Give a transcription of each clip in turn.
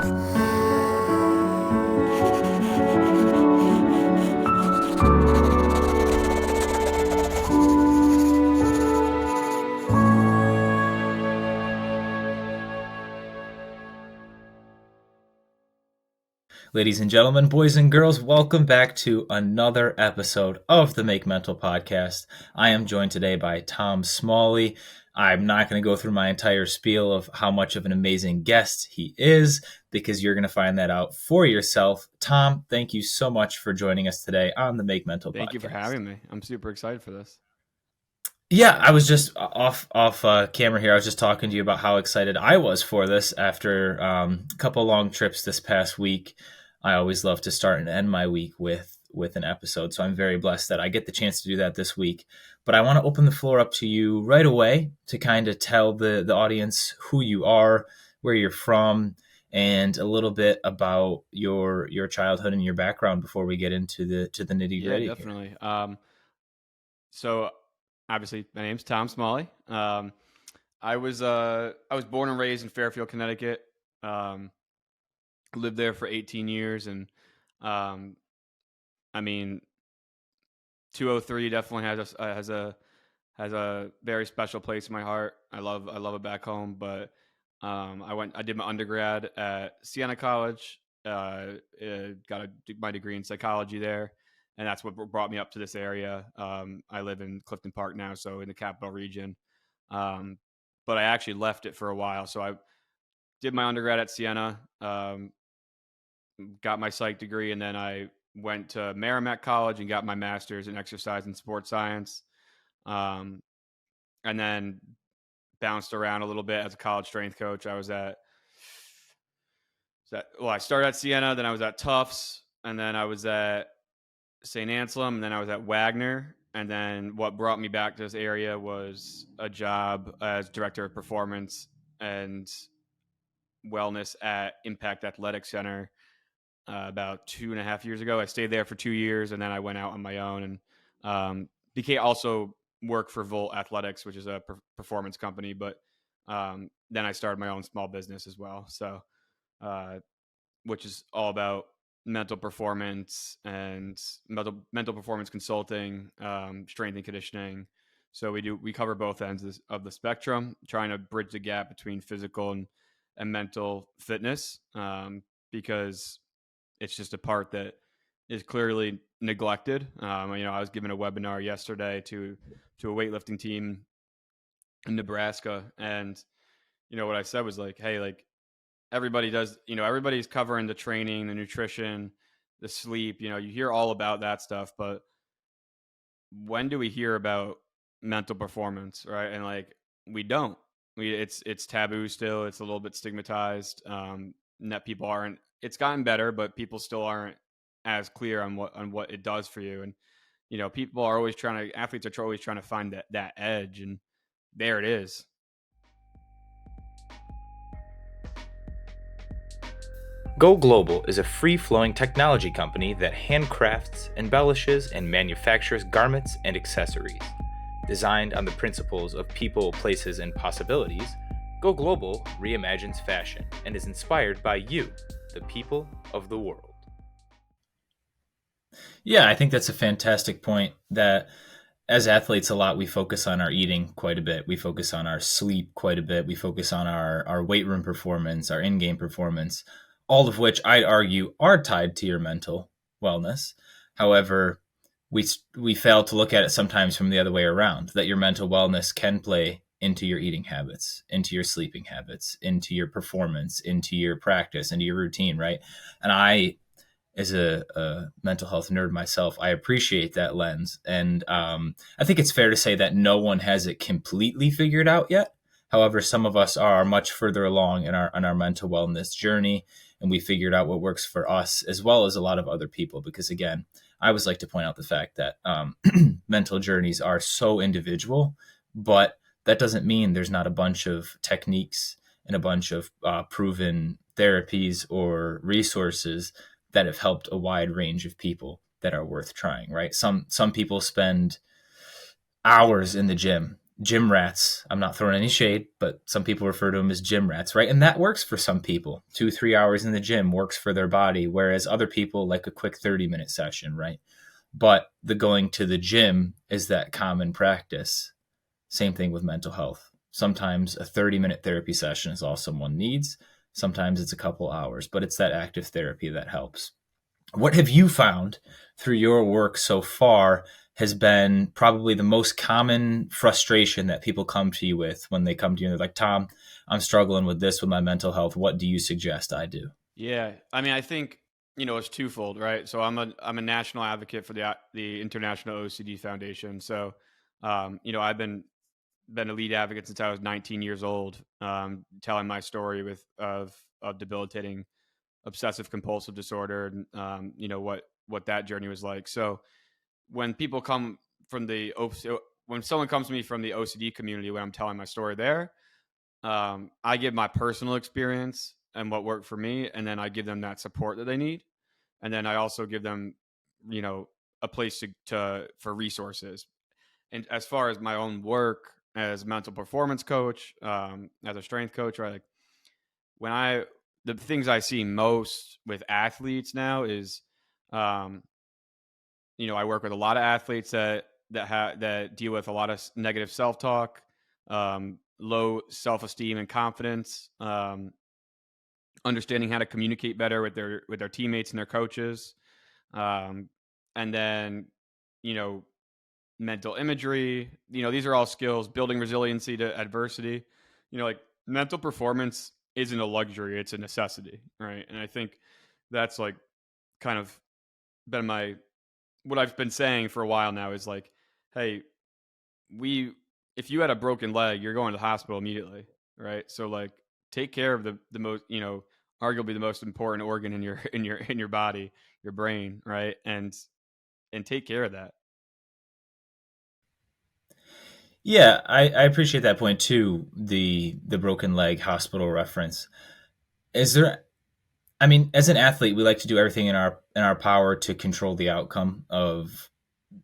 Ladies and gentlemen, boys and girls, welcome back to another episode of the Make Mental podcast. I am joined today by Tom Smalley. I'm not going to go through my entire spiel of how much of an amazing guest he is, because you're going to find that out for yourself. Tom, thank you so much for joining us today on the Make Mental Thank you for podcast. having me. I'm super excited for this. Yeah, I was just off camera here. I was just talking to you about how excited I was for this after a couple long trips this past week. I always love to start and end my week with an episode, so I'm very blessed that I get the chance to do that this week. But I want to open the floor up to you right away to kind of tell the audience who you are, where you're from, and a little bit about your childhood and your background before we get into the nitty gritty. Yeah, definitely. So obviously my name's Tom Smalley. I was born and raised in Fairfield, Connecticut. Lived there for 18 years, and I mean, 203 definitely has a very special place in my heart. I love it back home, but I did my undergrad at Siena College. Got my degree in psychology there, and that's what brought me up to this area. I live in Clifton Park now, so in the capital region. But I actually left it for a while, so I did my undergrad at Siena, got my psych degree, and then I went to Merrimack College and got my master's in exercise and sports science. And then bounced around a little bit as a college strength coach. I started at Siena, then I was at Tufts, and then I was at St. Anselm, and then I was at Wagner. And then what brought me back to this area was a job as director of performance and wellness at Impact Athletic Center about 2.5 years ago. I stayed there for 2 years, and then I went out on my own and became also work for Volt Athletics, which is a performance company. But then I started my own small business as well. So, which is all about mental performance and mental performance consulting, strength and conditioning. So we cover both ends of the spectrum, trying to bridge the gap between physical and mental fitness, because it's just a part that is clearly neglected. I was giving a webinar yesterday to a weightlifting team in Nebraska, and what I said was like, hey, like everybody does, everybody's covering the training, the nutrition, the sleep. You hear all about that stuff, but when do we hear about mental performance, right? And like we don't. It's taboo still. It's a little bit stigmatized. That people aren't. It's gotten better, but people still aren't as clear on what it does for you. And athletes are always trying to find that edge, and there it is. Go Global is a free-flowing technology company that handcrafts, embellishes, and manufactures garments and accessories. Designed on the principles of people, places, and possibilities, Go Global reimagines fashion and is inspired by you, the people of the world. Yeah, I think that's a fantastic point that as athletes, a lot we focus on our eating quite a bit. We focus on our sleep quite a bit. We focus on our weight room performance, our in-game performance, all of which I'd argue are tied to your mental wellness. However, we fail to look at it sometimes from the other way around, that your mental wellness can play into your eating habits, into your sleeping habits, into your performance, into your practice, into your routine, right? And I, as a mental health nerd myself, I appreciate that lens. And I think it's fair to say that no one has it completely figured out yet. However, some of us are much further along in our mental wellness journey, and we figured out what works for us as well as a lot of other people. Because again, I always like to point out the fact that mental journeys are so individual, but that doesn't mean there's not a bunch of techniques and a bunch of proven therapies or resources that have helped a wide range of people that are worth trying, right? Some people spend hours in the gym gym rats. I'm not throwing any shade, but some people refer to them as gym rats, right? And that works for some people. 2, 3 hours in the gym works for their body, whereas other people like a quick 30-minute session, right? But the going to the gym is that common practice. Same thing with mental health. Sometimes a 30-minute therapy session is all someone needs. Sometimes it's a couple hours, but it's that active therapy that helps. What have you found through your work so far has been probably the most common frustration that people come to you with when they come to you and they're like, Tom, I'm struggling with this with my mental health. What do you suggest I do? Yeah, I mean, I think it's twofold, right? So I'm a national advocate for the International OCD Foundation. So, I've been a lead advocate since I was 19 years old, telling my story of debilitating obsessive compulsive disorder, and what that journey was like. So when people come from when someone comes to me from the OCD community, when I'm telling my story there, I give my personal experience and what worked for me, and then I give them that support that they need, and then I also give them, you know, a place to for resources. And as far as my own work as a mental performance coach, as a strength coach, right? Like when I the things I see most with athletes now is, um, I work with a lot of athletes that deal with a lot of negative self talk, low self esteem and confidence, understanding how to communicate better with their teammates and their coaches, um, and then you know mental imagery. These are all skills. Building resiliency to adversity. Like mental performance isn't a luxury; it's a necessity, right? And I think that's like kind of been my what I've been saying for a while now is like, hey, we if you had a broken leg, you're going to the hospital immediately, right? So like take care of the most, arguably the most important organ in your in your body, your brain, right? And take care of that. Yeah, I appreciate that point too. The broken leg hospital reference. Is there I mean, as an athlete, we like to do everything in our power to control the outcome of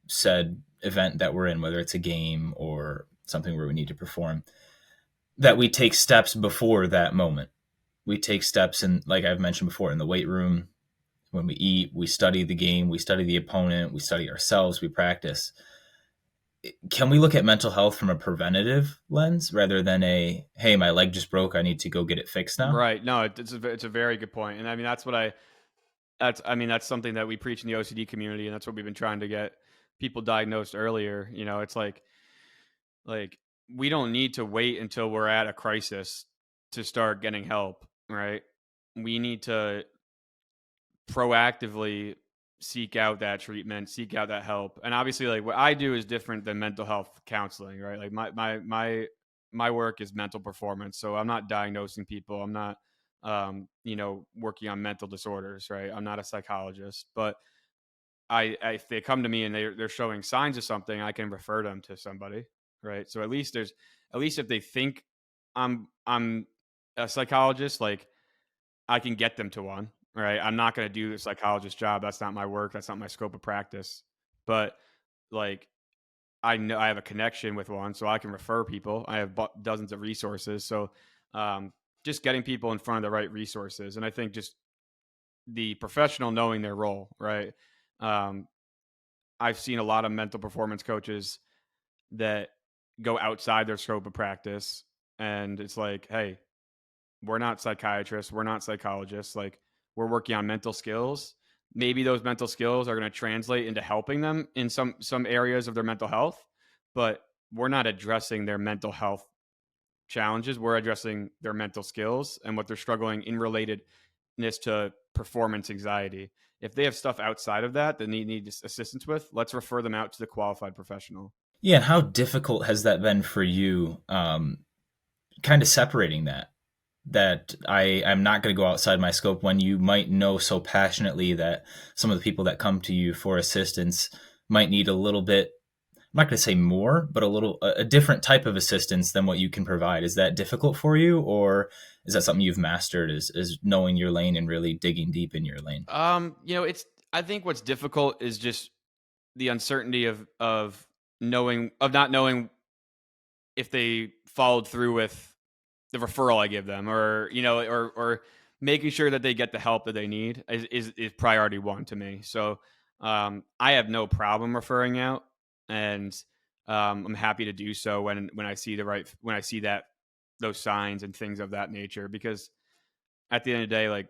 said event that we're in, whether it's a game or something where we need to perform. That we take steps before that moment. We take steps in, like I've mentioned before, in the weight room. When we eat, we study the game, we study the opponent, we study ourselves, we practice. Can we look at mental health from a preventative lens rather than a, hey, my leg just broke, I need to go get it fixed now? Right. No, it's a very good point. And I mean that's something that we preach in the OCD community, and that's what we've been trying to get people diagnosed earlier. It's like we don't need to wait until we're at a crisis to start getting help, right? We need to proactively seek out that treatment, seek out that help. And obviously like what I do is different than mental health counseling, right? Like my work is mental performance. So I'm not diagnosing people. I'm not working on mental disorders, right? I'm not a psychologist, but if they come to me and they're showing signs of something, I can refer them to somebody, right? So at least if they think I'm a psychologist, like I can get them to one, right? I'm not going to do the psychologist job. That's not my work. That's not my scope of practice. But like I know I have a connection with one, so I can refer people. I have dozens of resources. So um, just getting people in front of the right resources, and I think just the professional knowing their role, right? Um, I've seen a lot of mental performance coaches that go outside their scope of practice, and it's like, hey, we're not psychiatrists, we're not psychologists. Like we're working on mental skills. Maybe those mental skills are going to translate into helping them in some areas of their mental health, but we're not addressing their mental health challenges. We're addressing their mental skills and what they're struggling in relatedness to performance anxiety. If they have stuff outside of that that need assistance with, let's refer them out to the qualified professional. Yeah, and how difficult has that been for you, kind of separating that? That I'm not going to go outside my scope when you might know so passionately that some of the people that come to you for assistance might need a little bit, I'm not going to say more, but a different type of assistance than what you can provide. Is that difficult for you, or is that something you've mastered? Is knowing your lane and really digging deep in your lane? It's I think what's difficult is just the uncertainty of not knowing if they followed through with the referral I give them, or or making sure that they get the help that they need is priority one to me. So I have no problem referring out, and I'm happy to do so when I see when I see that those signs and things of that nature, because at the end of the day, like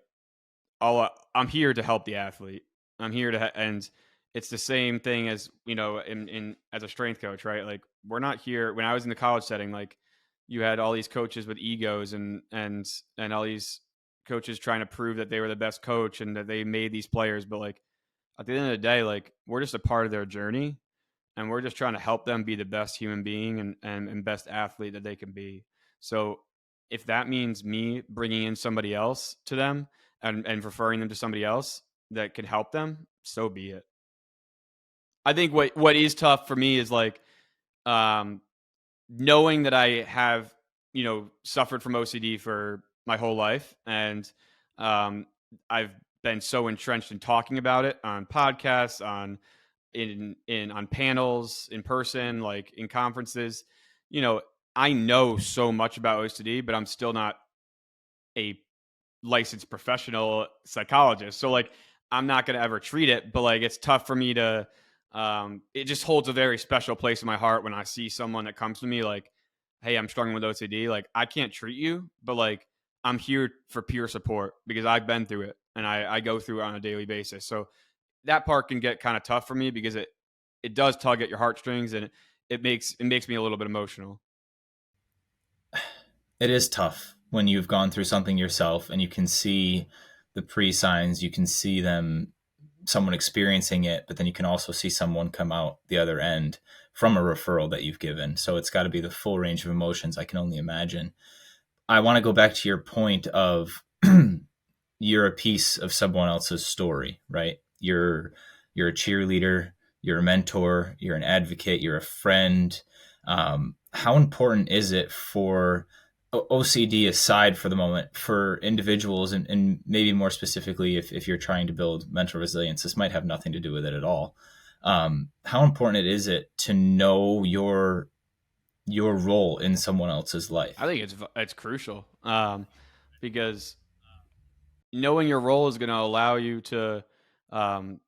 I'm here to help the athlete. I'm here and it's the same thing as in as a strength coach, right? Like we're not here. When I was in the college setting, like you had all these coaches with egos and all these coaches trying to prove that they were the best coach and that they made these players. But like at the end of the day, like we're just a part of their journey, and we're just trying to help them be the best human being and best athlete that they can be. So if that means me bringing in somebody else to them and referring them to somebody else that can help them, so be it. I think what is tough for me is like um, knowing that I have suffered from OCD for my whole life, and I've been so entrenched in talking about it on podcasts, on panels, in person, like in conferences. You know, I know so much about OCD, but I'm still not a licensed professional psychologist. So like I'm not going to ever treat it, but like it's tough for me to it just holds a very special place in my heart when I see someone that comes to me like, "Hey, I'm struggling with OCD. Like I can't treat you, but like I'm here for peer support because I've been through it and I go through it on a daily basis." So that part can get kind of tough for me because it does tug at your heartstrings, and it makes me a little bit emotional. It is tough when you've gone through something yourself and you can see the pre signs, you can see them, someone experiencing it, but then you can also see someone come out the other end from a referral that you've given. So it's got to be the full range of emotions, I can only imagine. I want to go back to your point of you're a piece of someone else's story, right? You're a cheerleader, you're a mentor, you're an advocate, you're a friend. How important is it for OCD aside for the moment for individuals, and maybe more specifically if you're trying to build mental resilience, this might have nothing to do with it at all. How important is it to know your role in someone else's I life? think it's crucial because knowing your role is going to allow you to um,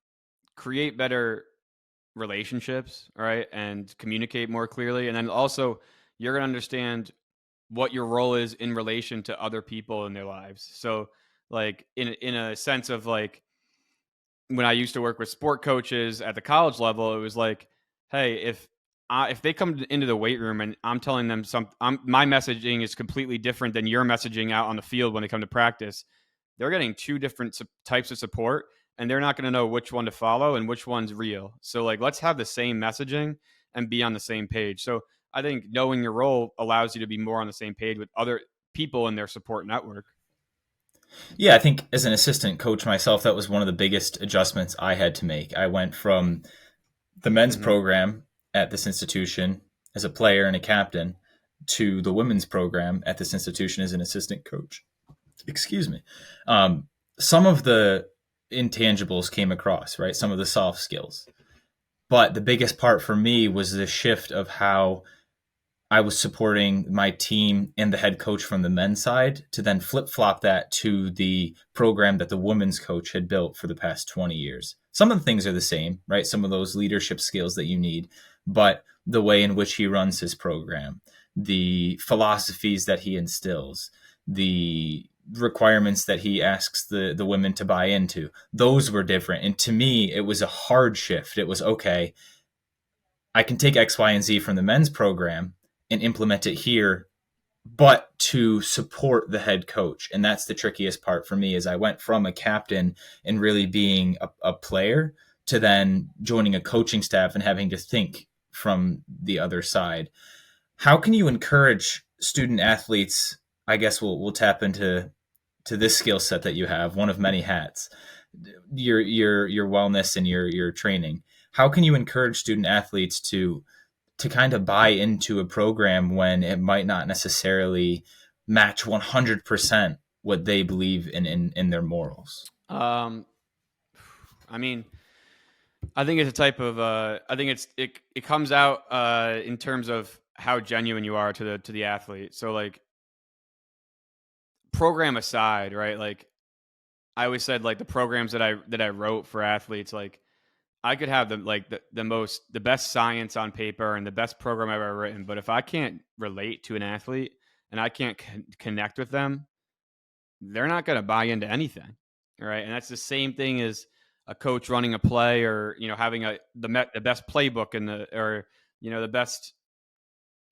create better relationships, right, and communicate more clearly, and then also you're going to understand what your role is in relation to other people in their lives. So, like in a sense of like when I used to work with sport coaches at the college level, it was like, hey, if they come into the weight room and I'm telling them my messaging is completely different than your messaging out on the field when they come to practice, they're getting two different types of support, and they're not going to know which one to follow and which one's real. So like, let's have the same messaging and be on the same page. So I think knowing your role allows you to be more on the same page with other people in their support network. Yeah, I think as an assistant coach myself, that was one of the biggest adjustments I had to make. I went from the men's Mm-hmm. program at this institution as a player and a captain to the women's program at this institution as an assistant coach. Excuse me. Um, some of the intangibles came across, right? Some of the soft skills. But the biggest part for me was the shift of how I was supporting my team and the head coach from the men's side to then flip flop that to the program that the women's coach had built for the past 20 years. Some of the things are the same, right? Some of those leadership skills that you need, but the way in which he runs his program, the philosophies that he instills, the requirements that he asks the women to buy into, those were different. And to me, it was a hard shift. It was okay, I can take X, Y, and Z from the men's program and implement it here, but to support the head coach. And that's the trickiest part for me is I went from a captain and really being a player to then joining a coaching staff and having to think from the other side. How can you encourage student athletes? I guess we'll tap into this skill set that you have, one of many hats, your wellness and your training. How can you encourage student athletes to kind of buy into a program when it might not necessarily match 100% what they believe in their morals? Um, I mean, I think it's a type of. I think it comes out in terms of how genuine you are to the athlete. So like program aside, right? Like I always said, like the programs that I wrote for athletes, like I could have the best science on paper and the best program I've ever written, but if I can't relate to an athlete and I can't connect with them, they're not going to buy into anything, right? And that's the same thing as a coach running a play, or having the best playbook in the or the best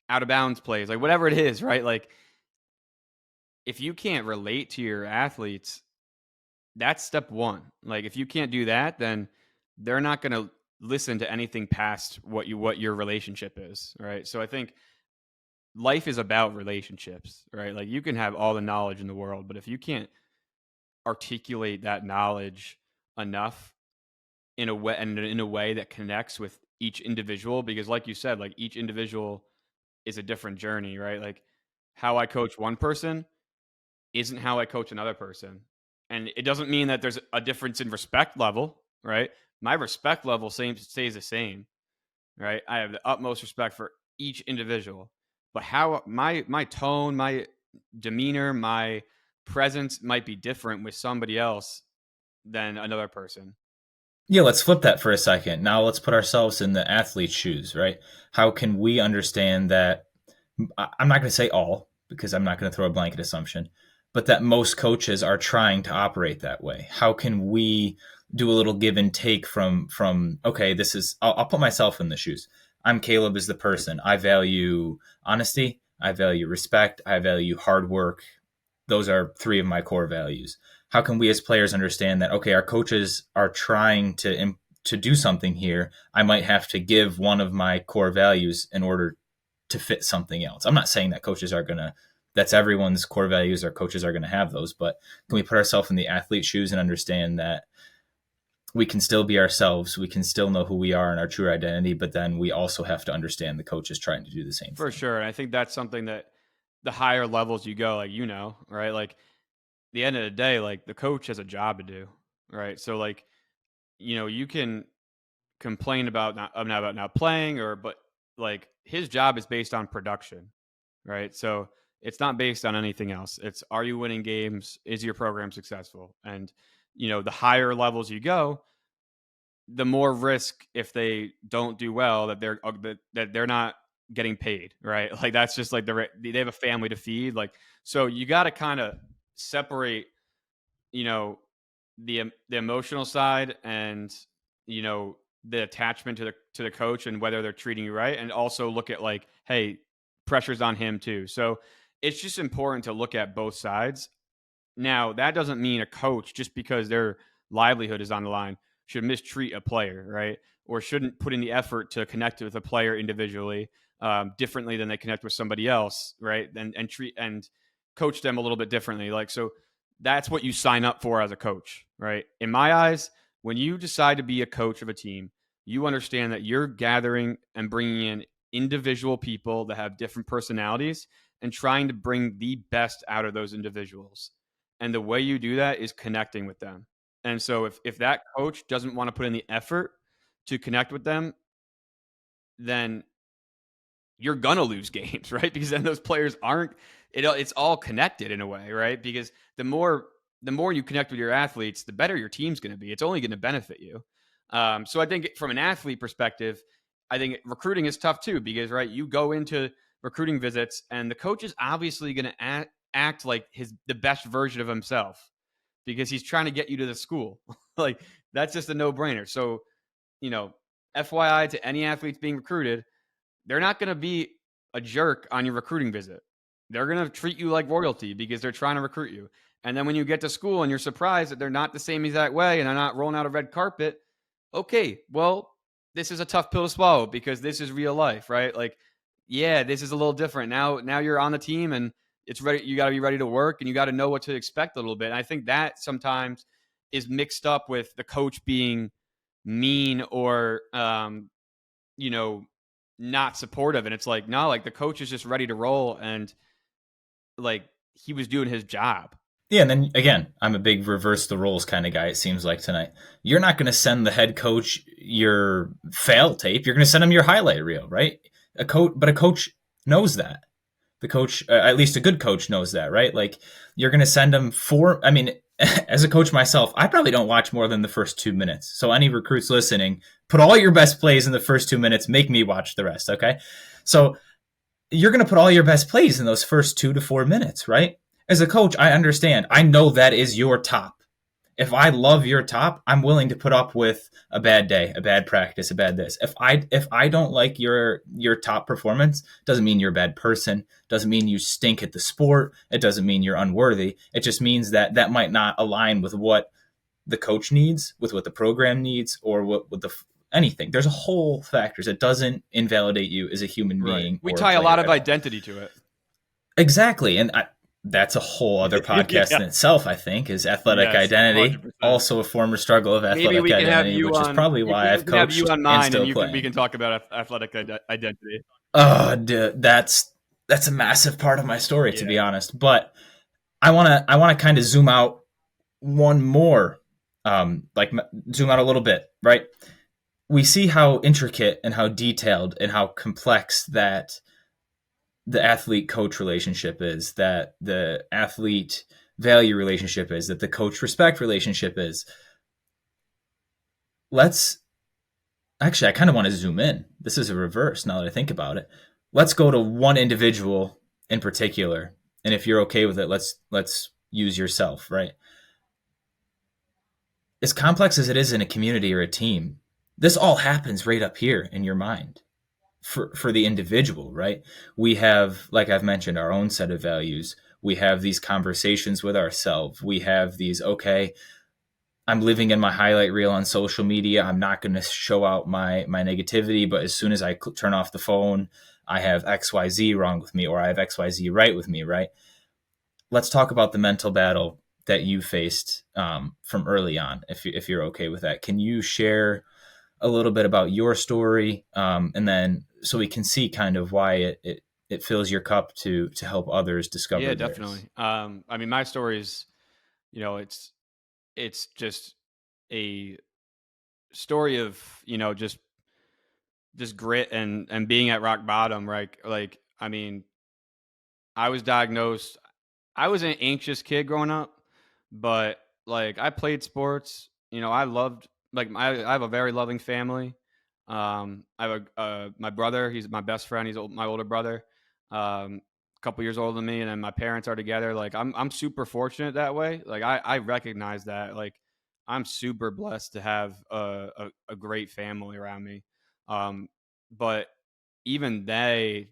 out of bounds plays, like whatever it is, right? Like if you can't relate to your athletes, that's step one. Like if you can't do that, then they're not going to listen to anything past what your relationship is, right? So I think life is about relationships, right? Like you can have all the knowledge in the world, but if you can't articulate that knowledge enough in a way, and in a way that connects with each individual, because like you said, like each individual is a different journey, right? Like how I coach one person isn't how I coach another person. And it doesn't mean that there's a difference in respect level, right? My respect level stays the same, right? I have the utmost respect for each individual. But how my tone, my demeanor, my presence might be different with somebody else than another person. Yeah, let's flip that for a second. Now let's put ourselves in the athlete's shoes, right? How can we understand that? I'm not going to say all, because I'm not going to throw a blanket assumption, but that most coaches are trying to operate that way. How can we do a little give and take from okay, this is I'll put myself in the shoes. I'm Caleb as the person. I value honesty. I value respect. I value hard work. Those are three of my core values. How can we as players understand that, okay, our coaches are trying to do something here? I might have to give one of my core values in order to fit something else. I'm not saying that coaches are going to, that's everyone's core values, or coaches are going to have those, but can we put ourselves in the athlete's shoes and understand that we can still be ourselves, we can still know who we are and our true identity, but then we also have to understand the coach is trying to do the same For thing. sure. And I think that's something that the higher levels you go, like, right? Like the end of the day, like the coach has a job to do, right? So like, you can complain about not playing, but like his job is based on production, right? So it's not based on anything else. It's, are you winning games? Is your program successful? And the higher levels you go, the more risk, if they don't do well, that they're not getting paid, right? Like that's just like they have a family to feed, like, so you got to kind of separate, you know, the emotional side and you know the attachment to the coach and whether they're treating you right, and also look at like, hey, pressure's on him too. So it's just important to look at both sides. Now, that doesn't mean a coach, just because their livelihood is on the line, should mistreat a player, right? Or shouldn't put in the effort to connect with a player individually, differently than they connect with somebody else, right? And treat and coach them a little bit differently. Like, so that's what you sign up for as a coach, right? In my eyes, when you decide to be a coach of a team, you understand that you're gathering and bringing in individual people that have different personalities and trying to bring the best out of those individuals. And the way you do that is connecting with them. And so if that coach doesn't want to put in the effort to connect with them, then you're gonna lose games, right? Because then those players aren't. It's all connected in a way, right? Because the more you connect with your athletes, the better your team's going to be. It's only going to benefit you. So I think from an athlete perspective, I think recruiting is tough too, because right, you go into recruiting visits and the coach is obviously going to act like the best version of himself because he's trying to get you to the school. Like that's just a no brainer. So you know, FYI to any athletes being recruited, they're not going to be a jerk on your recruiting visit. They're going to treat you like royalty because they're trying to recruit you. And then when you get to school and you're surprised that they're not the same exact way and they're not rolling out a red carpet, okay, well, this is a tough pill to swallow because this is real life, right? Like, yeah, this is a little different. Now you're on the team and it's ready. You got to be ready to work and you got to know what to expect a little bit. And I think that sometimes is mixed up with the coach being mean or, you know, not supportive. And it's like, no, like the coach is just ready to roll and like he was doing his job. Yeah, and then again, I'm a big reverse the roles kind of guy, it seems like tonight. You're not going to send the head coach your fail tape. You're going to send him your highlight reel, right? A coach knows that. The coach, at least a good coach, knows that, right? Like you're going to send them four. I mean, as a coach myself, I probably don't watch more than the first 2 minutes. So any recruits listening, put all your best plays in the first 2 minutes. Make me watch the rest. Okay. So you're going to put all your best plays in those first 2 to 4 minutes, right? As a coach, I understand. I know that is your top. If I love your top, I'm willing to put up with a bad day, a bad practice, a bad this. If I don't like your top performance, doesn't mean you're a bad person, doesn't mean you stink at the sport, it doesn't mean you're unworthy. It just means that that might not align with what the coach needs, with what the program needs, or what with the anything. There's a whole factors. It doesn't invalidate you as a human Right. being We or a tie a lot player of at all. identity to it. Exactly. And that's a whole other podcast Yeah. in itself, I think, is athletic Yes, identity. 100%. Also a former struggle of Maybe athletic we can have identity, you which is on. probably why We I've can have you coached on and mine, and still you can we play. can talk about athletic identity. Dude, that's a massive part of my story, to be Yeah. honest. But I wanna kind of zoom out one more, like zoom out a little bit, right? We see how intricate and how detailed and how complex that the athlete coach relationship is, that the athlete value relationship is, that the coach respect relationship is. Let's actually, I kind of want to zoom in. This is a reverse now that I think about it. Let's go to one individual in particular. And if you're okay with it, let's use yourself, right? As complex as it is in a community or a team, this all happens right up here in your mind for the individual, right? We have, like I've mentioned, our own set of values. We have these conversations with ourselves. We have these, okay, I'm living in my highlight reel on social media. I'm not going to show out my negativity, but as soon as I turn off the phone, I have XYZ wrong with me, or I have XYZ right with me, right? Let's talk about the mental battle that you faced from early on, if you're okay with that. Can you share a little bit about your story, and then so we can see kind of why it fills your cup to help others Yeah, discover theirs. definitely. I mean, my story is, it's just a story of just grit and being at rock bottom, right? Like, I mean, I was diagnosed. I was an anxious kid growing up, but like I played sports. I loved I have a very loving family. I have my brother. He's my best friend. My older brother, a couple years older than me, and then my parents are together. Like I'm super fortunate that way. Like I recognize that. Like I'm super blessed to have a great family around me. Um, but even they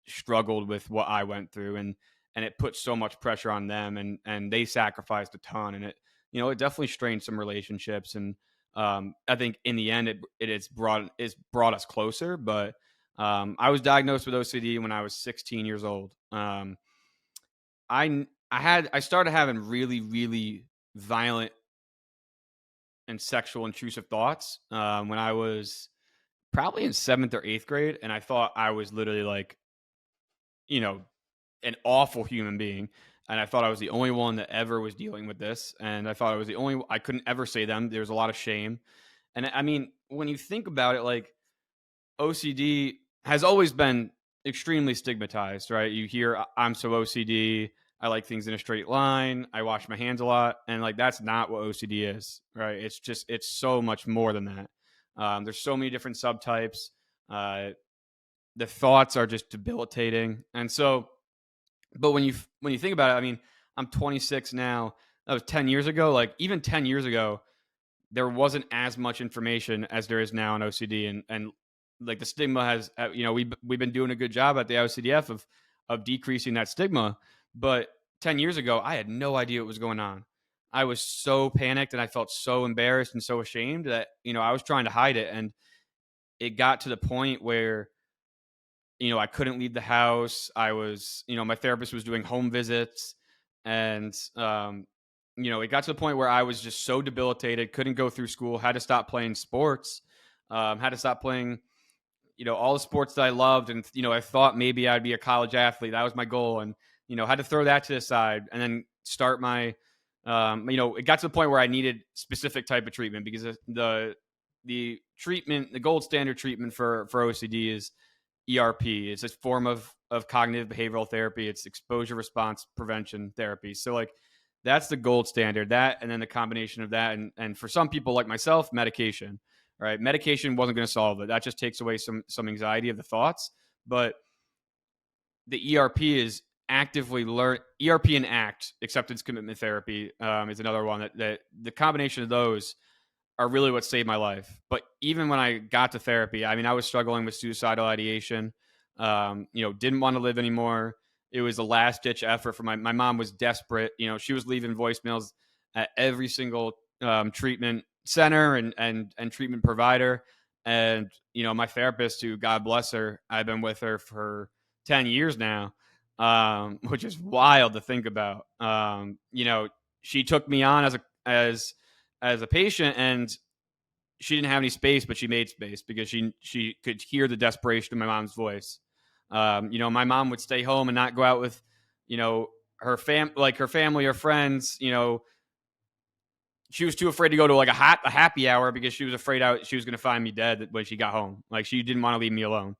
struggled with what I went through, and it put so much pressure on them, and they sacrificed a ton, and it definitely strained some relationships, and I think in the end it's brought us closer. But I was diagnosed with OCD when I was 16 years old. I started having really really violent and sexual intrusive thoughts when I was probably in seventh or eighth grade, and I thought I was literally like you know an awful human being. And I thought I was the only one that ever was dealing with this. And I thought I was the only, I couldn't ever say them. There's a lot of shame. And I mean, when you think about it, like OCD has always been extremely stigmatized, right? You hear, I'm so OCD. I like things in a straight line. I wash my hands a lot. And like, that's not what OCD is, right? It's so much more than that. There's so many different subtypes. Uh, the thoughts are just debilitating. And so, but when you think about it, I mean, I'm 26 now. That was 10 years ago. Like even 10 years ago, there wasn't as much information as there is now in OCD, and like the stigma has, we've been doing a good job at the OCDF of decreasing that stigma. But 10 years ago, I had no idea what was going on. I was so panicked and I felt so embarrassed and so ashamed that I was trying to hide it, and it got to the point where I couldn't leave the house. I was, my therapist was doing home visits, and it got to the point where I was just so debilitated, couldn't go through school, had to stop playing sports, had to stop playing, all the sports that I loved, and I thought maybe I'd be a college athlete. That was my goal, and had to throw that to the side, and then start my, it got to the point where I needed specific type of treatment because the gold standard treatment for OCD is ERP. It's a form of of cognitive behavioral therapy. It's exposure response prevention therapy. So like that's the gold standard. That and then the combination of that and for some people like myself, medication. Right, medication wasn't going to solve it. That just takes away some anxiety of the thoughts. But the ERP is actively learn ERP and ACT, acceptance commitment therapy, is another one that the combination of those are really what saved my life. But even when I got to therapy, I mean, I was struggling with suicidal ideation. Didn't want to live anymore. It was a last ditch effort for my mom was desperate. She was leaving voicemails at every single treatment center and treatment provider. And my therapist, who God bless her, I've been with her for 10 years now, which is wild to think about. She took me on as a patient, and she didn't have any space, but she made space because she could hear the desperation in my mom's voice. My mom would stay home and not go out with, her family or friends. She was too afraid to go to like a happy hour because she was afraid she was going to find me dead when she got home. Like she didn't want to leave me alone.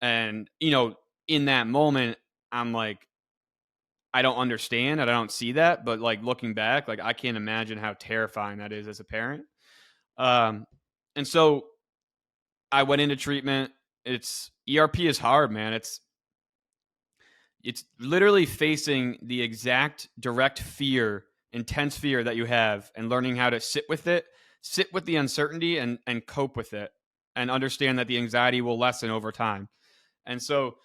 And in that moment, I'm like, I don't understand. I don't see that. But like looking back, like I can't imagine how terrifying that is as a parent. And so I went into treatment. It's ERP is hard, man. It's literally facing the exact direct fear, intense fear that you have, and learning how to sit with it, sit with the uncertainty, and cope with it, and understand that the anxiety will lessen over time. And so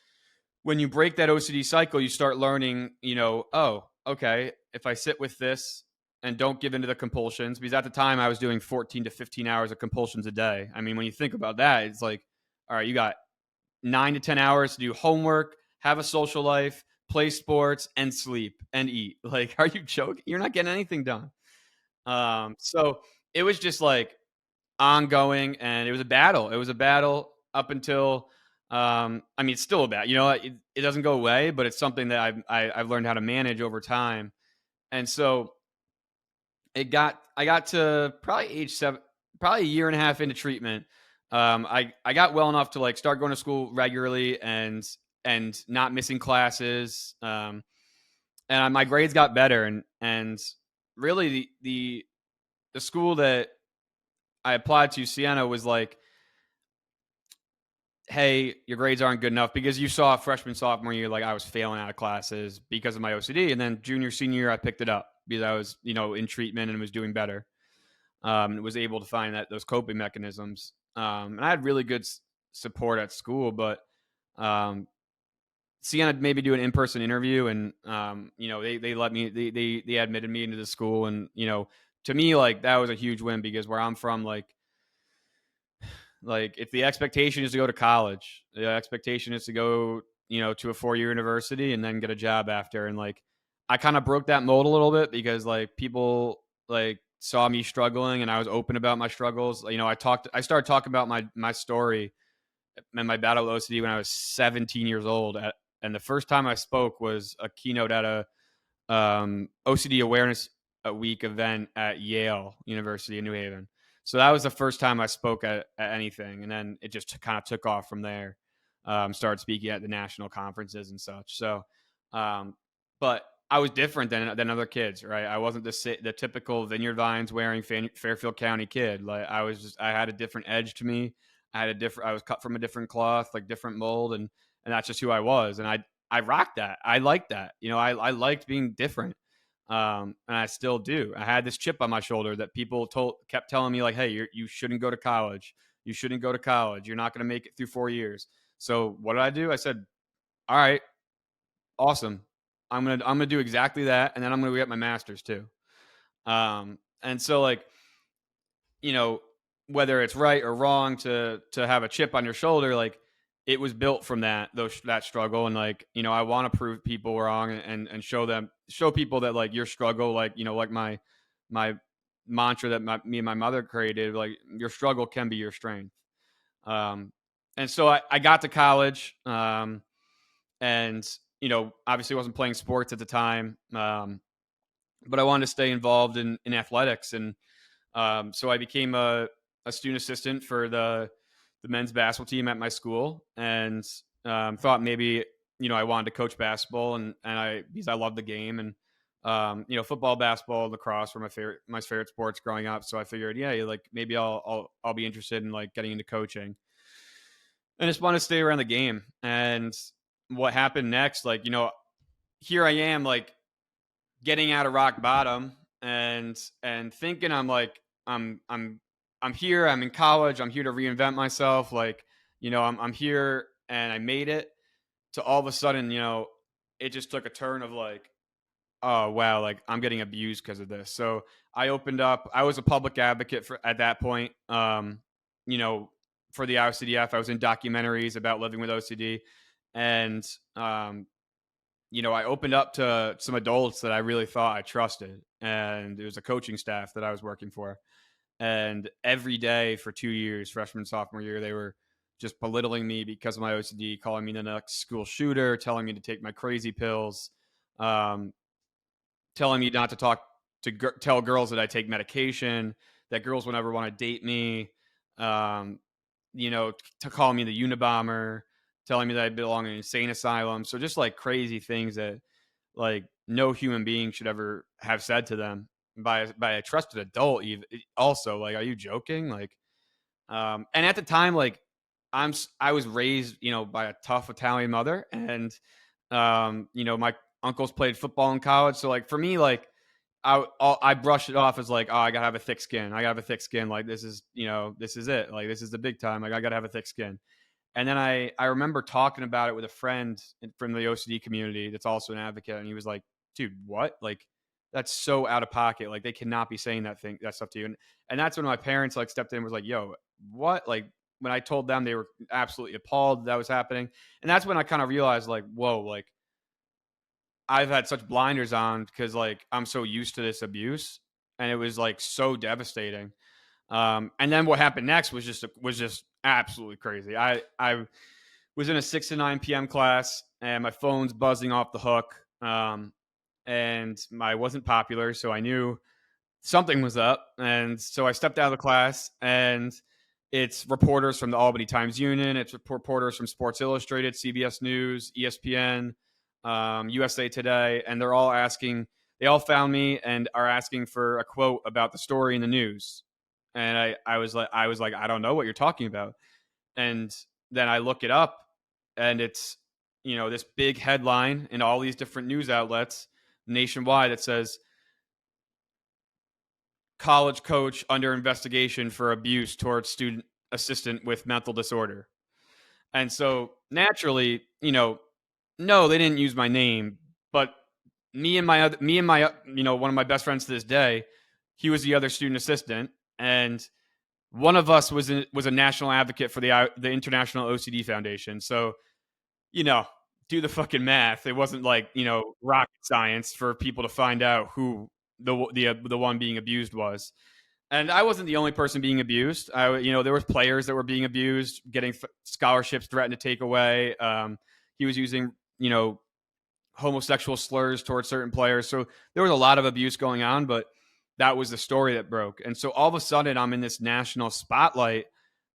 when you break that OCD cycle, you start learning, oh, okay, if I sit with this and don't give into the compulsions, because at the time I was doing 14 to 15 hours of compulsions a day. I mean, when you think about that, it's like, all right, you got 9 to 10 hours to do homework, have a social life, play sports, and sleep and eat. Like, are you joking? You're not getting anything done. So it was just like ongoing, and it was a battle. It was a battle up until, it's still a battle. It doesn't go away, but it's something that I've learned how to manage over time. And so I got to probably age 7, probably a year and a half into treatment. I got well enough to like start going to school regularly and not missing classes. And my grades got better, and really the school that I applied to, Siena, was like, hey, your grades aren't good enough, because you saw freshman, sophomore year, like I was failing out of classes because of my OCD. And then junior, senior year, I picked it up because I was, in treatment and was doing better. Was able to find those coping mechanisms. And I had really good support at school, but Siena made me do an in-person interview, and they let me, they admitted me into the school, and to me, like that was a huge win, because where I'm from, like if the expectation is to go to college, the expectation is to go, to a 4-year university and then get a job after. And like, I kind of broke that mold a little bit, because like people like saw me struggling and I was open about my struggles. I started talking about my story and my battle with OCD when I was 17 years old. And the first time I spoke was a keynote at a OCD awareness week event at Yale University in New Haven. So that was the first time I spoke at anything, and then it just kind of took off from there. Started speaking at the national conferences and such. So, but I was different than other kids, right? I wasn't the typical Vineyard Vines wearing Fairfield County kid. Like I had a different edge to me. I was cut from a different cloth, like different mold, and that's just who I was. And I rocked that. I liked that. I liked being different. And I still do. I had this chip on my shoulder that people kept telling me like, "Hey, you shouldn't go to college. You shouldn't go to college. You're not going to make it through 4 years." So what did I do? I said, "All right, awesome. I'm gonna do exactly that, and then I'm gonna get my master's too." And so like, you know, whether it's right or wrong to have a chip on your shoulder, like it was built from that struggle. And like, I want to prove people wrong, and show people that like your struggle, like, like my mantra that me and my mother created, like your struggle can be your strength. Um, and so I got to college, and, obviously wasn't playing sports at the time. But I wanted to stay involved in athletics. And so I became a student assistant for the men's basketball team at my school, and thought maybe I wanted to coach basketball, because I love the game, and football, basketball, lacrosse were my favorite sports growing up. So I figured, yeah, like maybe I'll be interested in like getting into coaching, and just want to stay around the game. And what happened next, like, here I am, like getting out of rock bottom, and thinking I'm here, I'm in college, I'm here to reinvent myself, like, I'm here and I made it. To all of a sudden, it just took a turn of like, oh wow, like I'm getting abused because of this. So I was a public advocate for at that point. You know, for the IOCDF, I was in documentaries about living with OCD, and I opened up to some adults that I really thought I trusted, and it was a coaching staff that I was working for. And every day for 2 years, freshman, sophomore year, they were just belittling me because of my OCD, calling me the next school shooter, telling me to take my crazy pills, um, telling me not to tell girls that I take medication, that girls would never want to date me, um, to call me the Unabomber, telling me that I belong in an insane asylum. So just like crazy things that like no human being should ever have said to them by a trusted adult. Even also, like, are you joking? Like, and at the time, like, I was raised, by a tough Italian mother, and my uncles played football in college, so like for me, like, I brushed it off as like, oh, I gotta have a thick skin. I gotta have a thick skin. Like this is it. Like this is the big time. Like I gotta have a thick skin. And then I remember talking about it with a friend from the OCD community that's also an advocate, and he was like, "Dude, what? Like, that's so out of pocket. Like, they cannot be saying that stuff to you." And that's when my parents like stepped in and was like, "Yo, what?" Like when I told them, they were absolutely appalled that was happening, and that's when I kind of realized, like, whoa, like I've had such blinders on because like I'm so used to this abuse, and it was like so devastating. And then what happened next was just absolutely crazy. I was in a 6 to 9 p.m. class, and my phone's buzzing off the hook. And I wasn't popular, so I knew something was up. And so I stepped out of the class, and it's reporters from the Albany Times Union, it's reporters from Sports Illustrated, CBS News, ESPN, USA Today, and they're all asking. They all found me and are asking for a quote about the story in the news. And I was like, I don't know what you're talking about. And then I look it up, and it's this big headline in all these different news outlets nationwide that says college coach under investigation for abuse towards student assistant with mental disorder. And so naturally, no, they didn't use my name, but one of my best friends to this day, he was the other student assistant, and one of us was a national advocate for the International OCD Foundation. So, you know, do the fucking math. It wasn't like, rocket science for people to find out who the one being abused was. And I wasn't the only person being abused. There was players that were being abused, getting scholarships threatened to take away. He was using, homosexual slurs towards certain players. So there was a lot of abuse going on, but that was the story that broke. And so all of a sudden I'm in this national spotlight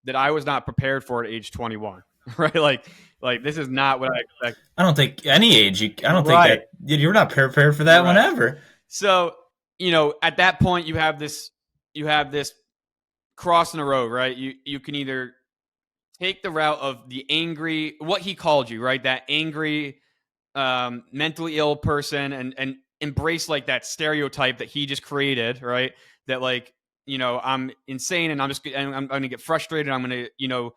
that I was not prepared for at age 21, right? Like this is not what I expected. I don't think any age. I don't think Right. that you're not prepared for that Right. whenever. So, at that point you have this cross in the road, right? You can either take the route of the angry, what he called you, right? That angry, mentally ill person, and embrace like that stereotype that he just created, right? That like, I'm insane, and I'm going to get frustrated. I'm going to,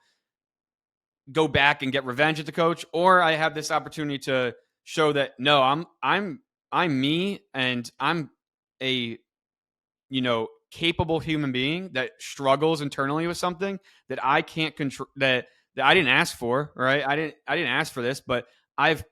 go back and get revenge at the coach, or I have this opportunity to show that no, I'm me, and I'm a capable human being that struggles internally with something that I can't control, that I didn't ask for, right? I didn't ask for this, but I've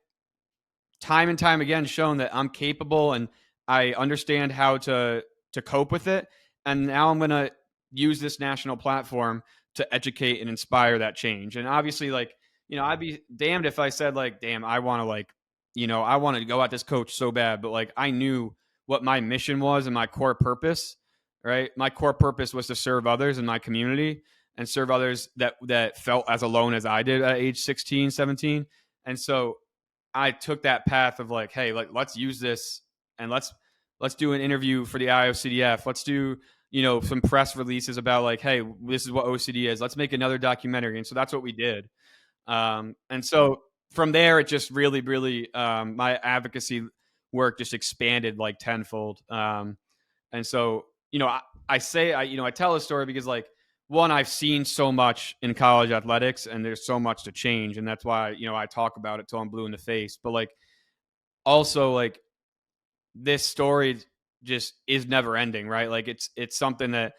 time and time again shown that I'm capable, and I understand how to cope with it. And now I'm going to use this national platform to educate and inspire that change. And obviously, like, I'd be damned if I said like, damn, I want to like, I want to go at this coach so bad, but like I knew what my mission was and my core purpose, right? My core purpose was to serve others in my community, and serve others that felt as alone as I did at age 16, 17. And so I took that path of like, hey, like let's use this and let's do an interview for the IOCDF. Let's do, some press releases about like, hey, this is what OCD is. Let's make another documentary. And so that's what we did. And so from there, it just really, really, my advocacy work just expanded like tenfold. And so, I tell a story because like, one, I've seen so much in college athletics and there's so much to change. And that's why, I talk about it till I'm blue in the face. But like, also like this story just is never ending, right? Like it's something that,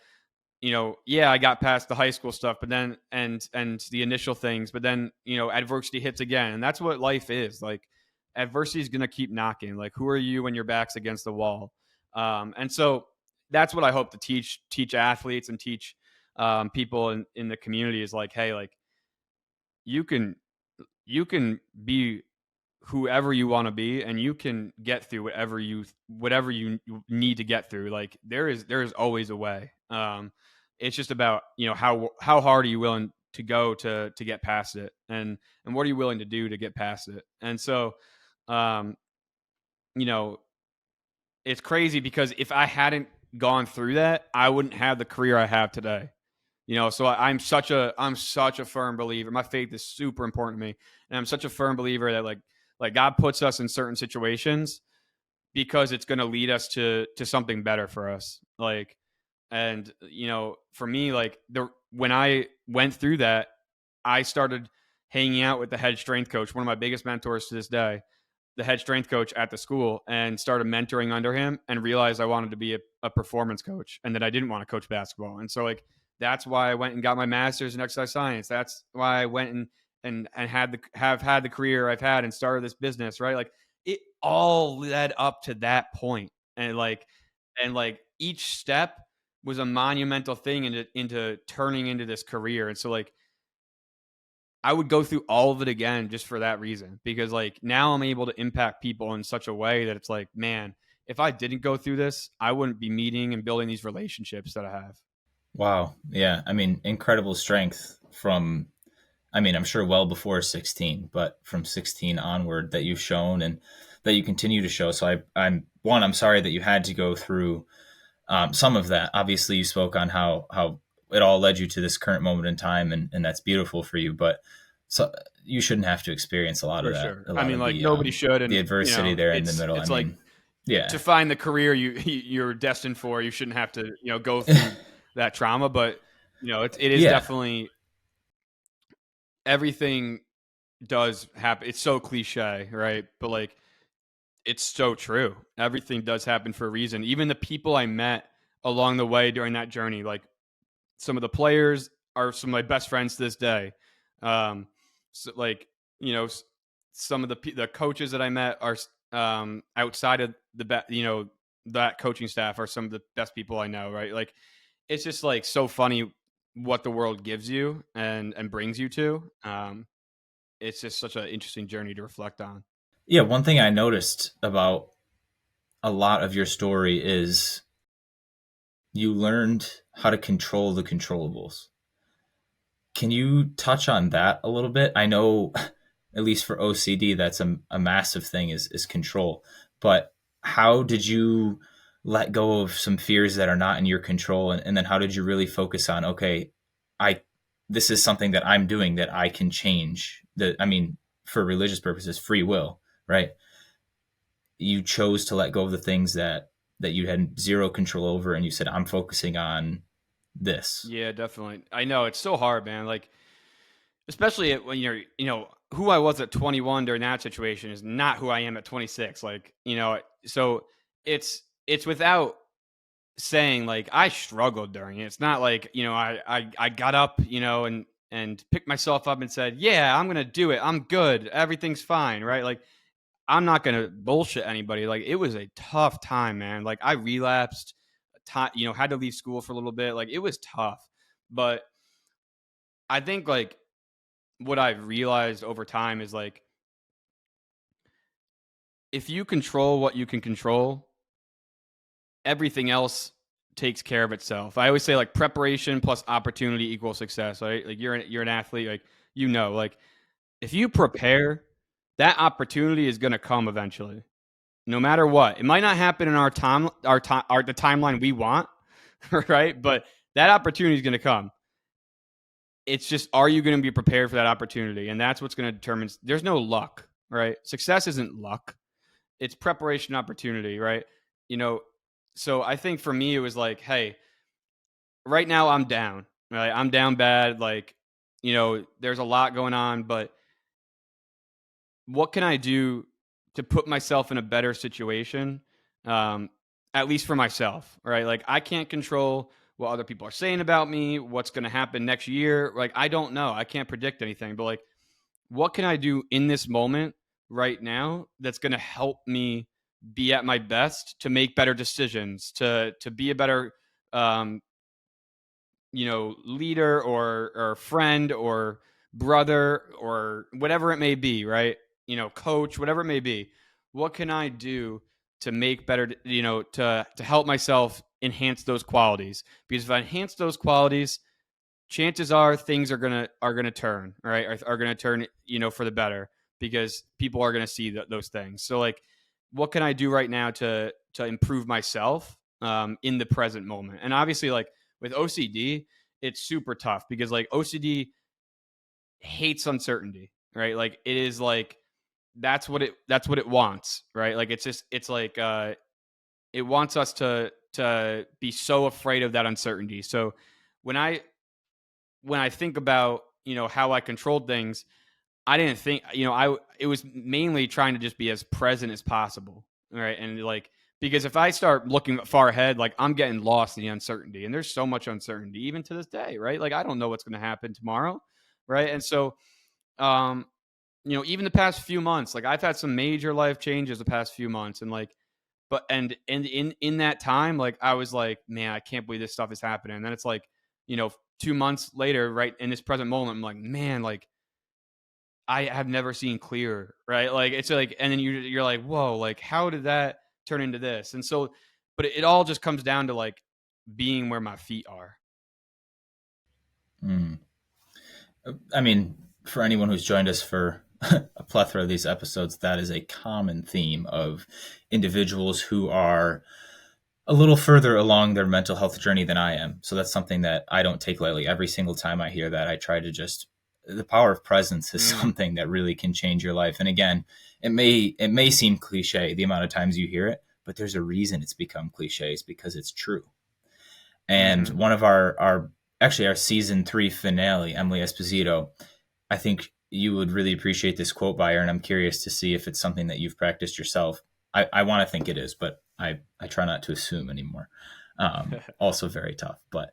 yeah, I got past the high school stuff, but then and the initial things, but then adversity hits again, and that's what life is. Like adversity is gonna keep knocking. Like who are you when your back's against the wall? And so that's what I hope to teach athletes and teach people in the community is like, hey, like you can you can be whoever you want to be and you can get through whatever you need to get through. Like there is always a way. It's just about how hard are you willing to go to get past it, and what are you willing to do to get past it. And so um you know it's crazy because if I hadn't gone through that, I wouldn't have the career I have today. So I'm such a firm believer. My faith is super important to me, and I'm such a firm believer that like God puts us in certain situations because it's going to lead us to something better for us. Like, and for me, like when I went through that, I started hanging out with the head strength coach, one of my biggest mentors to this day, the head strength coach at the school, and started mentoring under him and realized I wanted to be a performance coach and that I didn't want to coach basketball. And so like that's why I went and got my master's in exercise science. That's why I went and have had the career I've had and started this business, right? Like it all led up to that point. And like each step was a monumental thing into turning into this career. And so like I would go through all of it again just for that reason, because like now I'm able to impact people in such a way that it's like, man, if I didn't go through this, I wouldn't be meeting and building these relationships that I have. Wow. Yeah. I mean, incredible strength from, I mean, I'm sure well before 16, but from 16 onward that you've shown and that you continue to show. So I'm sorry that you had to go through some of that. Obviously, you spoke on how it all led you to this current moment in time, and that's beautiful for you. But so you shouldn't have to experience a lot of For that, sure. a I lot mean, of like nobody should, the and adversity there in the it's middle. I it's like mean, yeah, to find the career you're destined for, you shouldn't have to go through that trauma. But it is yeah, definitely everything does happen. It's so cliche, right? But like it's so true. Everything does happen for a reason. Even the people I met along the way during that journey, like some of the players are some of my best friends to this day. So like some of the coaches that I met are outside of that coaching staff are some of the best people I know. Right, like it's just like so funny what the world gives you and brings you to. It's just such an interesting journey to reflect on. yeah. One thing I noticed about a lot of your story is you learned how to control the controllables. Can you touch on that a little bit? I know, at least for OCD, that's a massive thing is control. But how did you let go of some fears that are not in your control, and then how did you really focus on, okay, I this is something that I'm doing that I can change. That I mean, for religious purposes, free will, right? You chose to let go of the things that you had zero control over, and you said, I'm focusing on this. Yeah, definitely. I know it's so hard, man. Like especially when you're who I was at 21 during that situation is not who I am at 26. Like so it's without saying like I struggled during it. It's not like I got up and picked myself up and said, yeah, I'm gonna do it, I'm good, everything's fine, right? Like I'm not gonna bullshit anybody. Like it was a tough time, man. Like I relapsed, had to leave school for a little bit. Like it was tough, but I think like what I've realized over time is like if you control what you can control, everything else takes care of itself. I always say like preparation plus opportunity equals success, right? Like you're an athlete, like like if you prepare, that opportunity is going to come eventually, no matter what. It might not happen in the timeline we want, right? But that opportunity is going to come. It's just, are you going to be prepared for that opportunity? And that's what's going to determine. There's no luck, right? Success isn't luck. It's preparation, opportunity, right? You know, so I think for me, it was like, hey, right now I'm down, right? I'm down bad. Like, there's a lot going on, but what can I do to put myself in a better situation? Um, at least for myself, right? Like, I can't control what other people are saying about me, what's going to happen next year. Like, I don't know. I can't predict anything, but like, what can I do in this moment right now that's going to help me be at my best to make better decisions, to be a better um, leader or friend or brother or whatever it may be, right? Coach, whatever it may be. What can I do to make better, to help myself enhance those qualities? Because if I enhance those qualities, chances are things are gonna turn, right? Are gonna turn, for the better, because people are gonna see those things. So like, what can I do right now to improve myself in the present moment? And obviously, like with OCD, it's super tough because like OCD hates uncertainty, right? Like it is like that's what it wants, right? Like it's like it wants us to be so afraid of that uncertainty. So when I when I think about how I controlled things, I didn't think it was mainly trying to just be as present as possible, right? And like, because if I start looking far ahead, like I'm getting lost in the uncertainty, and there's so much uncertainty even to this day, right? Like I don't know what's going to happen tomorrow, right? And so, um, even the past few months, like I've had some major life changes the past few months, and like, but and in that time, like I was like, man, I can't believe this stuff is happening. And then it's like, 2 months later, right in this present moment, I'm like, man, like I have never seen clearer, right? Like it's like, and then you're like, whoa, like how did that turn into this? And so, but it all just comes down to like being where my feet are. Mm. I mean, for anyone who's joined us for a plethora of these episodes, that is a common theme of individuals who are a little further along their mental health journey than I am. So that's something that I don't take lightly. Every single time I hear that, I try to just, the power of presence is Mm. something that really can change your life. And again, it may seem cliche the amount of times you hear it, but there's a reason it's become cliches because it's true. And Mm-hmm. one of our actually our season 3 finale, Emily Esposito, I think you would really appreciate this quote by her, and I'm curious to see if it's something that you've practiced yourself. I want to think it is, but I try not to assume anymore. Also very tough. But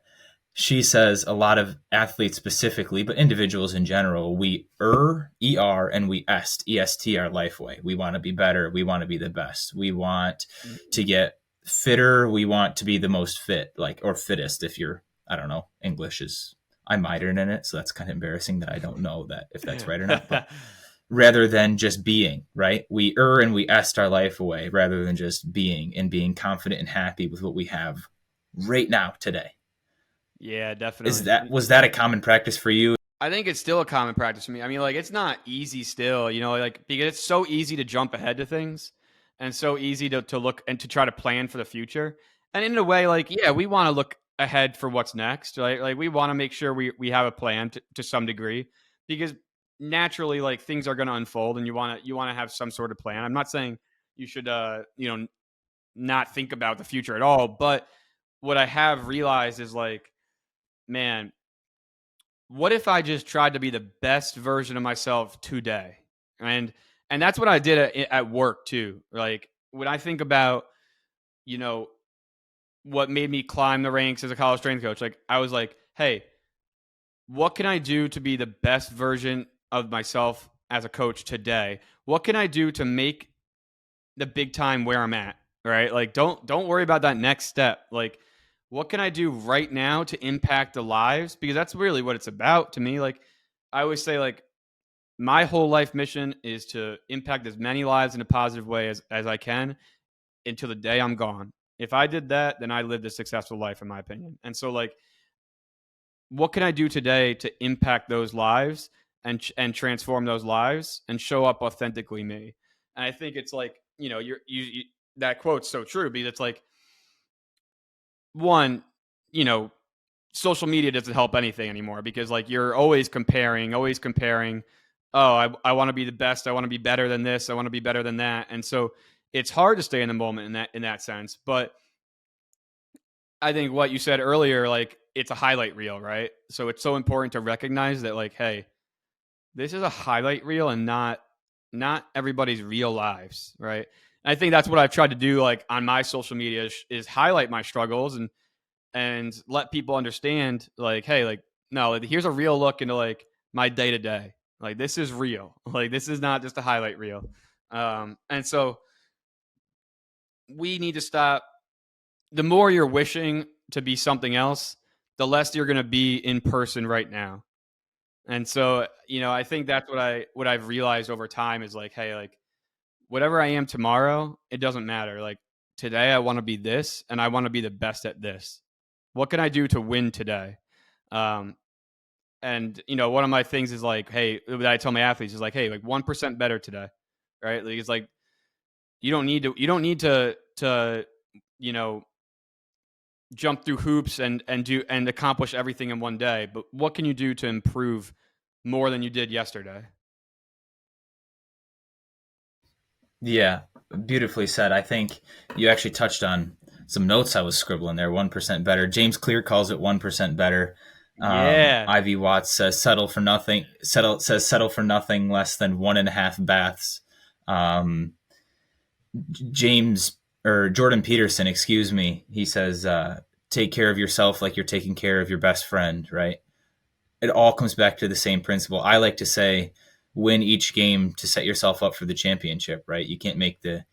she says a lot of athletes specifically, but individuals in general, we ER, and we EST our life way. We want to be better. We want to be the best. We want to get fitter. We want to be the most fit, like, or fittest if you're, I don't know, English is, I minored in it. So that's kind of embarrassing that I don't know that if that's right or not. But rather than just being, right? We and we est our life away rather than just being and being confident and happy with what we have right now today. Yeah, Is definitely. that was that a common practice for you? I think it's still a common practice for me. I mean, like it's not easy still, like because it's so easy to jump ahead to things and so easy to look and to try to plan for the future. And in a way, like, yeah, we want to look ahead for what's next, right? Like we want to make sure we have a plan to some degree because naturally like things are going to unfold and you want to have some sort of plan. I'm not saying you should not think about the future at all, but what I have realized is like, man, what if I just tried to be the best version of myself today? And and that's what I did at work too. Like when I think about, you know, what made me climb the ranks as a college strength coach, like I was like, hey, what can I do to be the best version of myself as a coach today? What can I do to make the big time where I'm at? Right? Like don't worry about that next step. Like what can I do right now to impact the lives? Because that's really what it's about to me. Like I always say like my whole life mission is to impact as many lives in a positive way as I can until the day I'm gone. If I did that, then I lived a successful life, in my opinion. And so, like, what can I do today to impact those lives and transform those lives and show up authentically me. And I think it's like, you that quote's so true because it's like, one, you know, social media doesn't help anything anymore because like you're always comparing. Oh, I want to be the best. I want to be better than this. I want to be better than that. And so it's hard to stay in the moment in that sense. But I think what you said earlier, like it's a highlight reel, right? So it's so important to recognize that, like, hey, this is a highlight reel and not everybody's real lives, right? And I think that's what I've tried to do, like on my social media, is highlight my struggles and let people understand, like, hey, like, no, like, here's a real look into like my day to day. Like this is real. Like this is not just a highlight reel. And so we need to stop. The more you're wishing to be something else, the less you're going to be in person right now. And so, I think that's what I've realized over time is like, hey, like whatever I am tomorrow, it doesn't matter. Like today I want to be this and I want to be the best at this. What can I do to win today? Um, and one of my things is like, hey, that I tell my athletes is like, hey, like 1% better today, right? Like it's like you don't need to you know jump through hoops and accomplish everything in one day, but what can you do to improve more than you did yesterday? Yeah, beautifully said. I think you actually touched on some notes I was scribbling there. 1% better. James Clear calls it 1% better. Yeah, Ivy Watts says settle for nothing. Settle for nothing less than 1.5 baths. Um, James or Jordan Peterson, excuse me. He says take care of yourself like you're taking care of your best friend. Right. It all comes back to the same principle. I like to say, win each game to set yourself up for the championship, right? You can't make the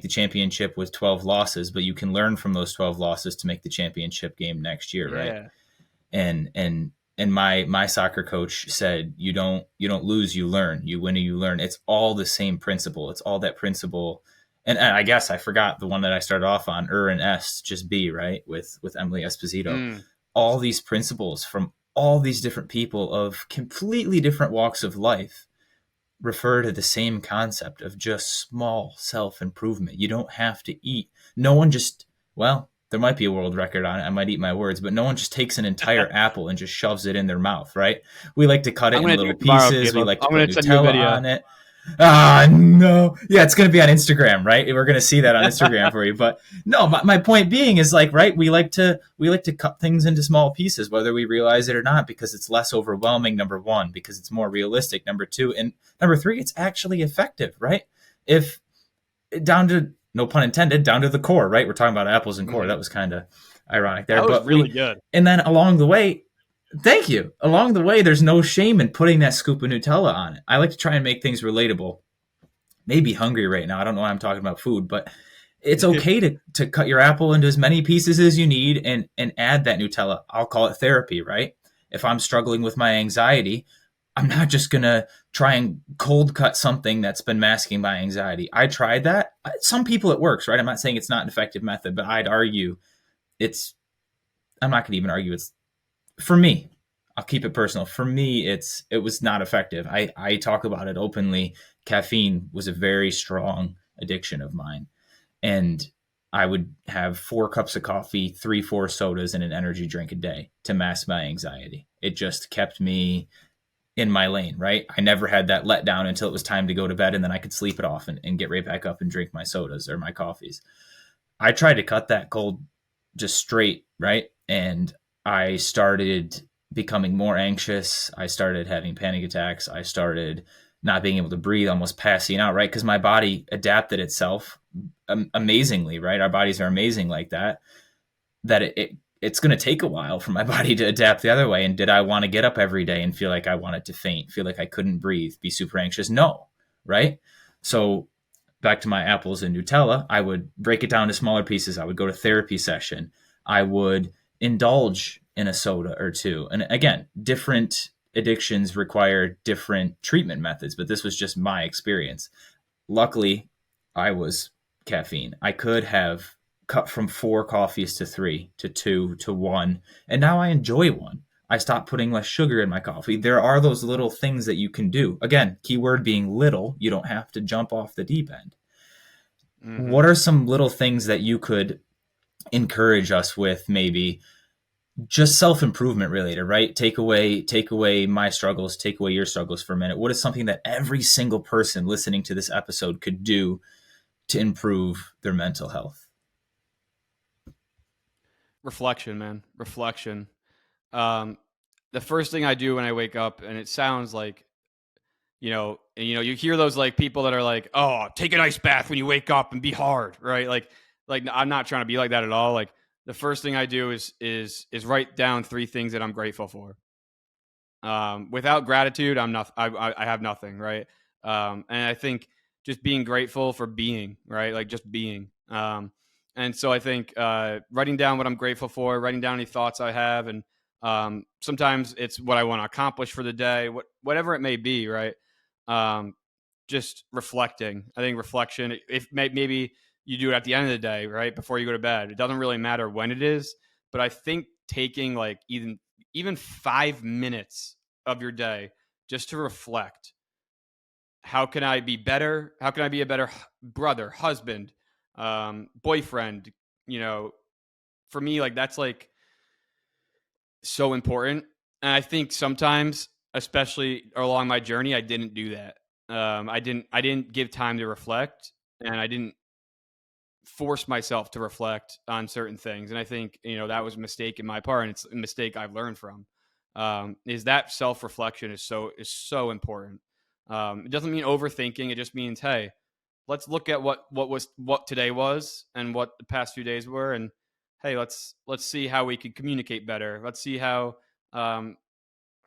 championship with 12 losses, but you can learn from those 12 losses to make the championship game next year, right? yeah, And my soccer coach said, you don't lose, you learn. You win or you learn. It's all the same principle. It's all that principle. And I guess I forgot the one that I started off on, and S, just be, right? With Emily Esposito. mm, All these principles from all these different people of completely different walks of life refer to the same concept of just small self improvement. You don't have to eat. No one just, well, there might be a world record on it. I might eat my words, but no one just takes an entire apple and just shoves it in their mouth, right? We like to cut it I'm in gonna do little it tomorrow, pieces. We Caleb. like to I'm put gonna send you a Nutella video. on it. Ah, no. Yeah, it's going to be on Instagram, right? We're going to see that on Instagram for you. But no, my point being is like, right, we like to cut things into small pieces, whether we realize it or not, because it's less overwhelming, number one, because it's more realistic, number two, and number three, it's actually effective, right? If down to, no pun intended, down to the core, right? We're talking about apples and core. Hmm. That was kind of ironic there. That was But really good. and then along the way, thank you. Along the way, there's no shame in putting that scoop of Nutella on it. I like to try and make things relatable. Maybe hungry right now. I don't know why I'm talking about food, but it's okay to cut your apple into as many pieces as you need and add that Nutella. I'll call it therapy, right? If I'm struggling with my anxiety, I'm not just gonna try and cold cut something that's been masking my anxiety. I tried that. Some people it works, right? I'm not saying it's not an effective method, but I'd argue it's. I'm not gonna even argue it's, for me. I'll keep it personal. For me, it was not effective. I talk about it openly. Caffeine was a very strong addiction of mine, and I would have 4 cups of coffee, 3, 4 sodas, and an energy drink a day to mask my anxiety. It just kept me in my lane, right? I never had that letdown until it was time to go to bed, and then I could sleep it off and get right back up and drink my sodas or my coffees. I tried to cut that cold just straight, right? And I started becoming more anxious. I started having panic attacks. I started not being able to breathe, almost passing out, right? Because my body adapted itself amazingly, right? Our bodies are amazing like that, that it's going to take a while for my body to adapt the other way. And did I want to get up every day and feel like I wanted to faint, feel like I couldn't breathe, be super anxious? No, right? So back to my apples and Nutella, I would break it down to smaller pieces. I would go to therapy session. I would indulge in a soda or two. And again, different addictions require different treatment methods, but this was just my experience. Luckily, I was caffeine. I could have cut from 4 coffees to 3 to 2 to 1, and now I enjoy one. I stopped putting less sugar in my coffee. There are those little things that you can do. Again, keyword being little. You don't have to jump off the deep end. Mm-hmm. What are some little things that you could encourage us with, maybe just self-improvement related, right? Take away my struggles, take away your struggles for a minute. What is something that every single person listening to this episode could do to improve their mental health? Reflection, man. Reflection. Um, the first thing I do when I wake up, and it sounds like, you hear those like people that are like, "Oh, take an ice bath when you wake up and be hard," right? Like I'm not trying to be like that at all. Like the first thing I do is write down three things that I'm grateful for. Without gratitude, I'm not. I have nothing, right? And I think just being grateful for being, right? Like just being. And so I think writing down what I'm grateful for, writing down any thoughts I have, and sometimes it's what I want to accomplish for the day, whatever it may be, right? Um, just reflecting. I think reflection. If maybe you do it at the end of the day, right before you go to bed, it doesn't really matter when it is. But I think taking like even 5 minutes of your day just to reflect, how can I be better? How can I be a better brother, husband, boyfriend? You know, for me, like that's like so important. And I think sometimes, especially along my journey, I didn't do that. I didn't give time to reflect, and I didn't force myself to reflect on certain things. And I think, that was a mistake in my part, and it's a mistake I've learned from. Is that self reflection is so important. It doesn't mean overthinking. It just means, hey, let's look at what today was and what the past few days were, and hey, let's see how we can communicate better. Let's see um,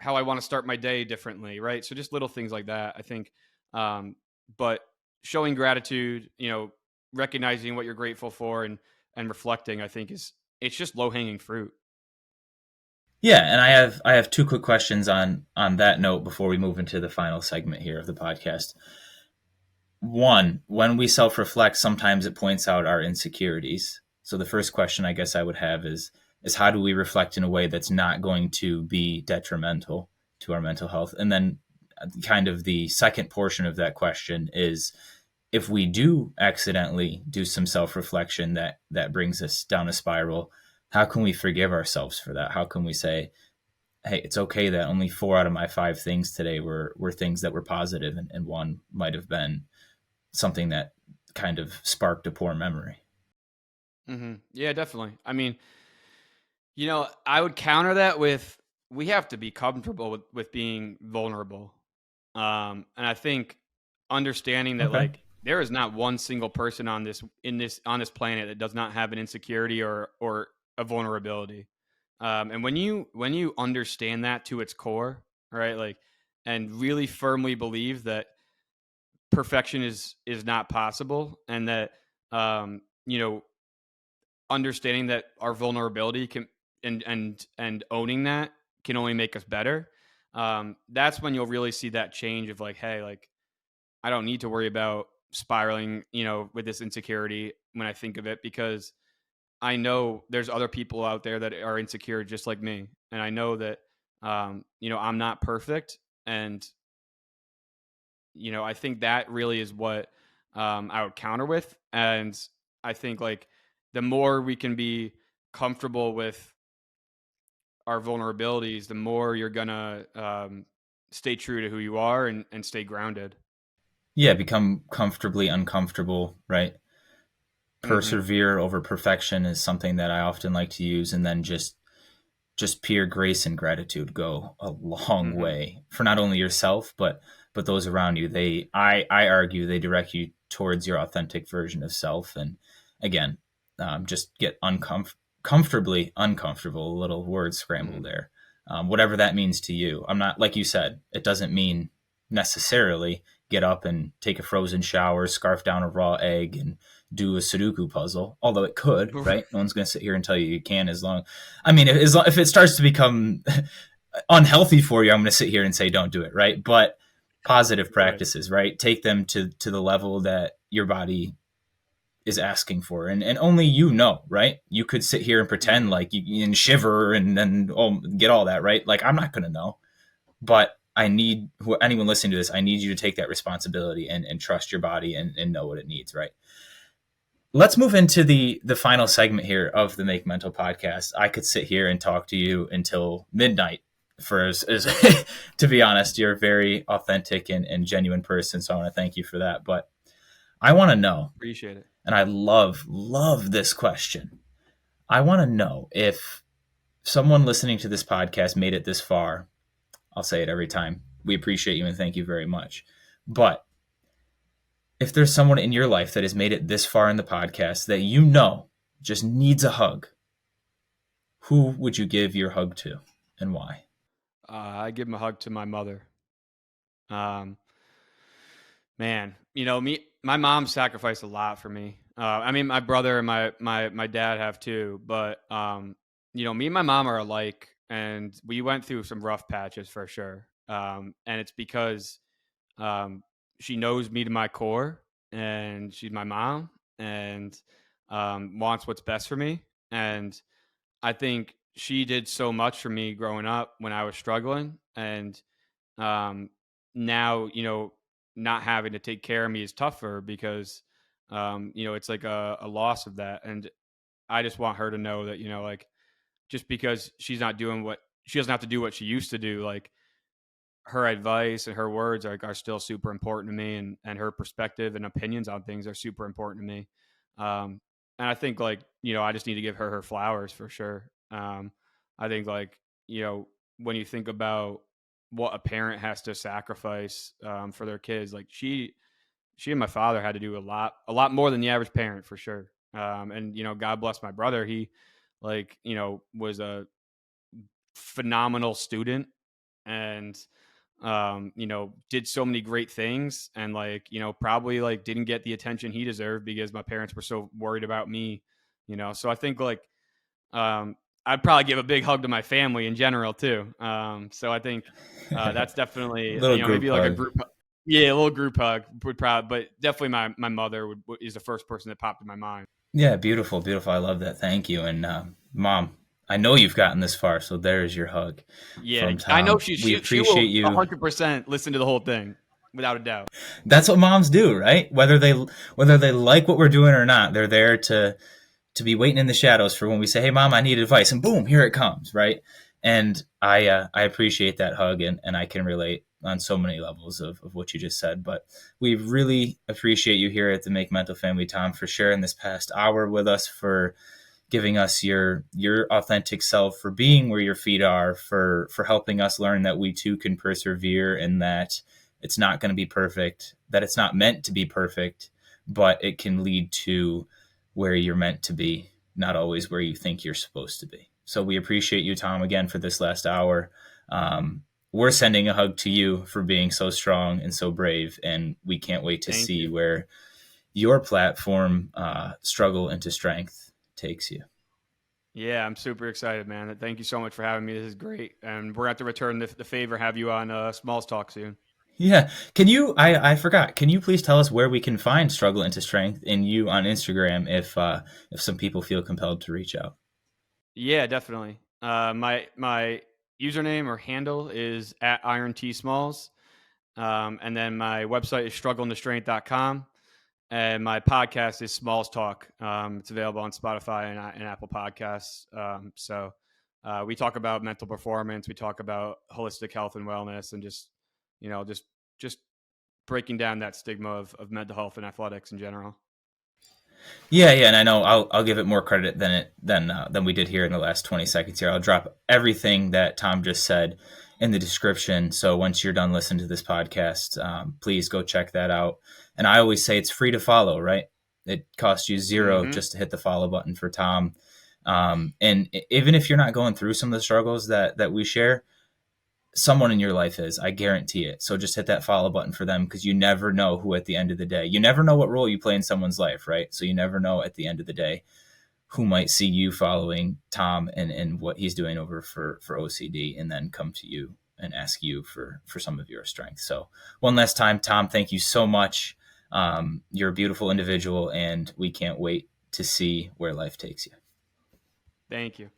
how I want to start my day differently, right? So just little things like that, I think. But showing gratitude, recognizing what you're grateful for, and reflecting, I think it's just low hanging fruit. Yeah, and I have two quick questions on that note before we move into the final segment here of the podcast. One, when we self-reflect, sometimes it points out our insecurities. So the first question I guess I would have is how do we reflect in a way that's not going to be detrimental to our mental health? And then kind of the second portion of that question is, if we do accidentally do some self-reflection that brings us down a spiral, how can we forgive ourselves for that? How can we say, hey, it's okay that only 4 out of my 5 things today were things that were positive, and one might have been something that kind of sparked a poor memory. Yeah, definitely. I mean, I would counter that with, we have to be comfortable with being vulnerable. And I think understanding that, Okay. like, there is not one single person on this planet that does not have an insecurity or a vulnerability. And when you understand that to its core, right, like, and really firmly believe that perfection is not possible, and that um, you know understanding that our vulnerability can, and owning that can only make us better. That's when you'll really see that change of like, hey, like, I don't need to worry about spiraling, with this insecurity when I think of it, because I know there's other people out there that are insecure just like me, and I know that I'm not perfect. And I think that really is what I would counter with. And I think, like, the more we can be comfortable with our vulnerabilities, the more you're gonna stay true to who you are, and stay grounded. Yeah, become comfortably uncomfortable, right? Mm-hmm. Persevere over perfection is something that I often like to use, and then just pure grace and gratitude go a long Mm-hmm. way for not only yourself but those around you. I argue they direct you towards your authentic version of self. And again, just get comfortably uncomfortable. A little word scramble Mm-hmm. there. Whatever that means to you. I'm not, like you said, it doesn't mean necessarily get up and take a frozen shower, scarf down a raw egg, and do a Sudoku puzzle. Although it could, right? No one's going to sit here and tell you can. As long, I mean, if it starts to become unhealthy for you, I'm going to sit here and say don't do it, right? But positive Right. practices, right? Take them to the level that your body is asking for, and only you know, right? You could sit here and pretend Mm-hmm. like you and shiver and then get all that, right? Like I'm not going to know, but I need anyone listening to this, I need you to take that responsibility and trust your body and know what it needs, right? Let's move into the final segment here of the Make Mental podcast. I could sit here and talk to you until midnight. For as to be honest, you're a very authentic and genuine person, so I want to thank you for that. But I want to know, Appreciate it. and I love this question. I want to know if someone listening to this podcast made it this far. I'll say it every time. We appreciate you and thank you very much. But if there's someone in your life that has made it this far in the podcast that you know just needs a hug, who would you give your hug to and why? I give him a hug to my mother. Um, Man, my mom sacrificed a lot for me. I mean, my brother and my dad have too, but me and my mom are alike, and we went through some rough patches for sure. And it's because um, she knows me to my core, and she's my mom, and wants what's best for me. And I think she did so much for me growing up when I was struggling, and um, now not having to take care of me is tougher because it's like a loss of that. And I just want her to know that like, just because she's not doing what she doesn't have to do what she used to do, like her advice and her words are still super important to me, and her perspective and opinions on things are super important to me. And I think, like, I just need to give her flowers for sure. I think, like, when you think about what a parent has to sacrifice for their kids, like she and my father had to do a lot more than the average parent for sure. And God bless my brother. He, like, was a phenomenal student, and did so many great things, and, like, probably, like, didn't get the attention he deserved because my parents were so worried about me. So I think, like, I'd probably give a big hug to my family in general too. So I think that's definitely, Little group maybe like a hug. group. Yeah, a little group hug would probably, but definitely my mother is the first person that popped in my mind. Yeah, beautiful, beautiful. I love that. Thank you. And Mom, I know you've gotten this far, so there's your hug Yeah, from I know Tom. We she appreciate will you. 100% listen to the whole thing without a doubt. That's what moms do, right? Whether they like what we're doing or not, they're there to be waiting in the shadows for when we say, "Hey, Mom, I need advice," and boom, here it comes, right? And I appreciate that hug, and I can relate on so many levels of what you just said. But we really appreciate you here at the Make Mental Family, Tom, for sharing this past hour with us, for giving us your authentic self, for being where your feet are, for helping us learn that we too can persevere, and that it's not going to be perfect, that it's not meant to be perfect, but it can lead to where you're meant to be, not always where you think you're supposed to be. So we appreciate you, Tom, again for this last hour. We're sending a hug to you for being so strong and so brave, and we can't wait to Thank see you. where your platform, struggle into strength, takes you. Yeah, I'm super excited, man. Thank you so much for having me. This is great, and we're going to have to return the favor, have you on Smalls Talk soon. Yeah. Can you? I forgot. Can you please tell us where we can find Struggle into Strength in you on Instagram if some people feel compelled to reach out? Yeah, definitely. My username or handle is at Iron T Smalls. And then my website is struggleintostrength.com. And my podcast is Smalls Talk. It's available on Spotify and Apple Podcasts. So we talk about mental performance. We talk about holistic health and wellness, and just, you know, just just breaking down that stigma of mental health and athletics in general. Yeah, yeah, and I know I'll give it more credit than we did here in the last 20 seconds here. I'll drop everything that Tom just said in the description. So once you're done listening to this podcast, please go check that out. And I always say it's free to follow, right? It costs you zero Mm-hmm. just to hit the follow button for Tom. And even if you're not going through some of the struggles that we share, someone in your life is, I guarantee it. So just hit that follow button for them, because you never know who at the end of the day, you never know what role you play in someone's life, right? So you never know at the end of the day who might see you following Tom and what he's doing over for OCD, and then come to you and ask you for some of your strength. So one last time, Tom, thank you so much. You're a beautiful individual, and we can't wait to see where life takes you. Thank you.